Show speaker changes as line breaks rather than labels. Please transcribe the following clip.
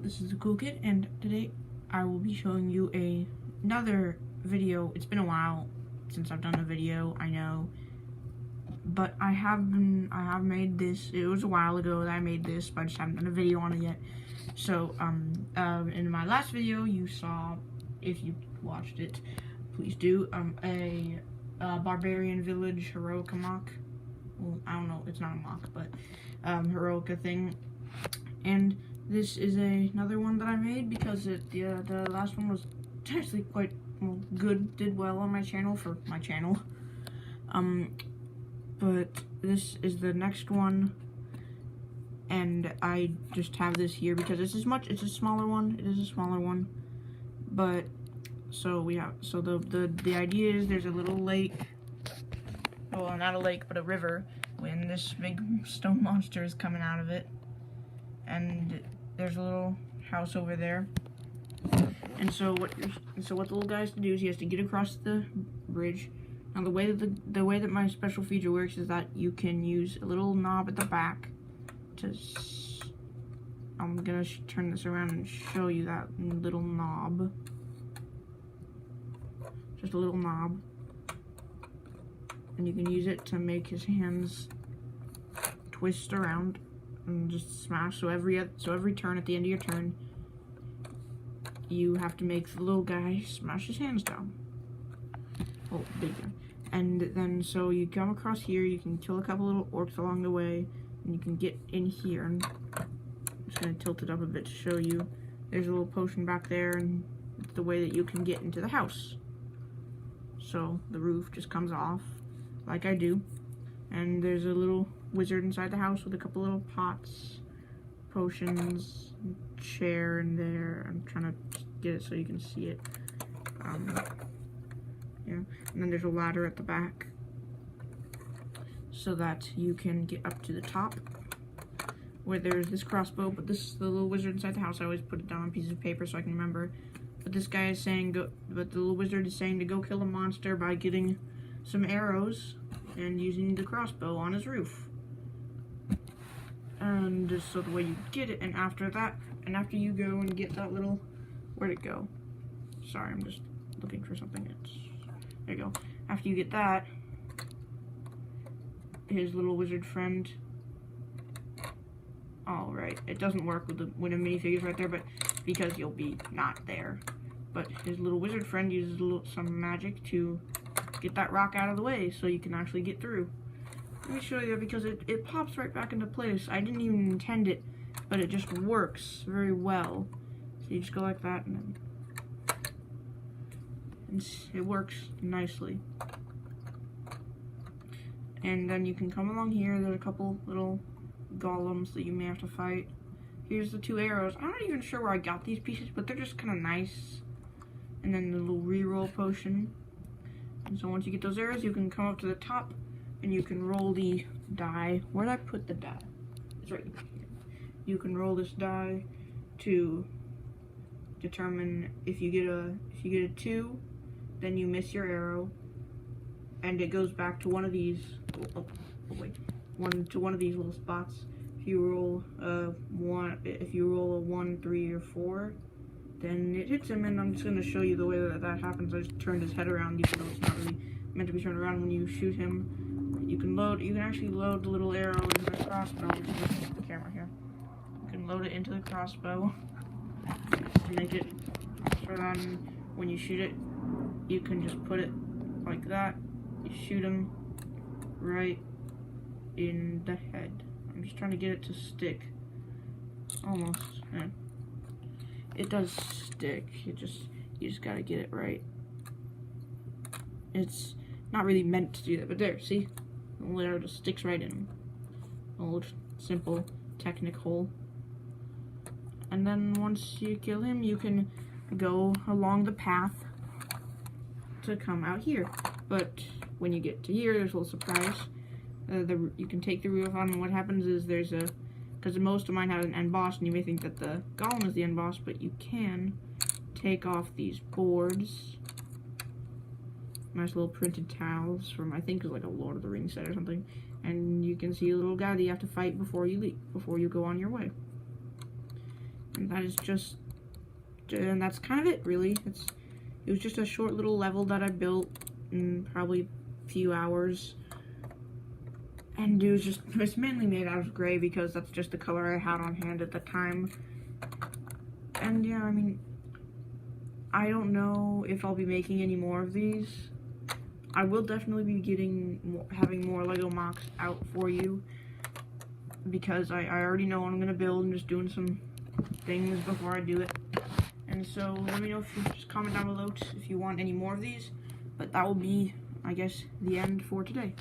this is the Cool Kid, and today I will be showing you another video. It's been a while since I've done a video, I know, but I have made this. It was a while ago that I made this, but I just haven't done a video on it yet. So, in my last video, you saw, if you watched it, please do, a barbarian village heroica mock. Well, I don't know, it's not a mock, but heroica thing. And this is another one that I made because the last one was actually quite good, did well on my channel for my channel. But this is the next one, and I just have this here because it's a smaller one. It is a smaller one, but so the idea is there's a little lake. Well, not a lake, but a river. When this big stone monster is coming out of it, and there's a little house over there. And so what the little guy has to do is he has to get across the bridge. Now the way that my special feature works is that you can use a little knob at the back to. I'm gonna turn this around and show you that little knob. Just a little knob. And you can use it to make his hands twist around and just smash. So every turn, at the end of your turn, you have to make the little guy smash his hands down. Oh, big guy. And then so you come across here, you can kill a couple little orcs along the way, and you can get in here. And I'm just gonna tilt it up a bit to show you. There's a little potion back there, and it's the way that you can get into the house. So the roof just comes off, like I do, and there's a little wizard inside the house with a couple little pots, potions, chair in there. I'm trying to get it so you can see it. Yeah, and then there's a ladder at the back so that you can get up to the top where there's this crossbow. But this is the little wizard inside the house. I always put it down on pieces of paper so I can remember. But this guy is saying but the little wizard is saying to go kill a monster by getting some arrows and using the crossbow on his roof. And just so the way you get it, and after you go and get that little, where'd it go? Sorry, I'm just looking for something. There you go. After you get that, his little wizard friend. All right, it doesn't work with the minifigures right there, but because you'll be not there. But his little wizard friend uses some magic to get that rock out of the way so you can actually get through. Let me show you, because it pops right back into place. I didn't even intend it, but it just works very well. So you just go like that, and it works nicely. And then you can come along here. There's a couple little golems that you may have to fight. Here's the two arrows. I'm not even sure where I got these pieces, but they're just kind of nice. And then the little reroll potion. And so once you get those arrows, you can come up to the top and you can roll the die. Where did I put the die? It's right here. You can roll this die to determine if you get a 2, then you miss your arrow, and it goes back to one of these. One of these little spots. If you roll a 1, 3, or 4, then it hits him. And I'm just going to show you the way that happens. I just turned his head around, even though it's not really meant to be turned around. When you shoot him, you can actually load the little arrow into the crossbow. Just the camera here. You can load it into the crossbow to make it so then when you shoot it, you can just put it like that. You shoot him right in the head. I'm just trying to get it to stick. Almost. Yeah. It does stick. You just gotta get it right. It's not really meant to do that, but there, see? The little arrow just sticks right in. Old, simple, technical. And then once you kill him, you can go along the path to come out here. But when you get to here, there's a little surprise. You can take the roof on, and what happens is because most of mine have an end boss, and you may think that the golem is the end boss, but you can take off these boards. Nice little printed tiles from, I think, is like a Lord of the Rings set or something. And you can see a little guy that you have to fight before you leave, before you go on your way. And that is just, and that's kind of it, really. It was just a short little level that I built in probably a few hours. And it's mainly made out of gray because that's just the color I had on hand at the time. And yeah, I mean, I don't know if I'll be making any more of these. I will definitely be having more Lego mocks out for you, because I already know what I'm gonna build and just doing some things before I do it. And so let me know if you just comment down below if you want any more of these. But that will be, I guess, the end for today.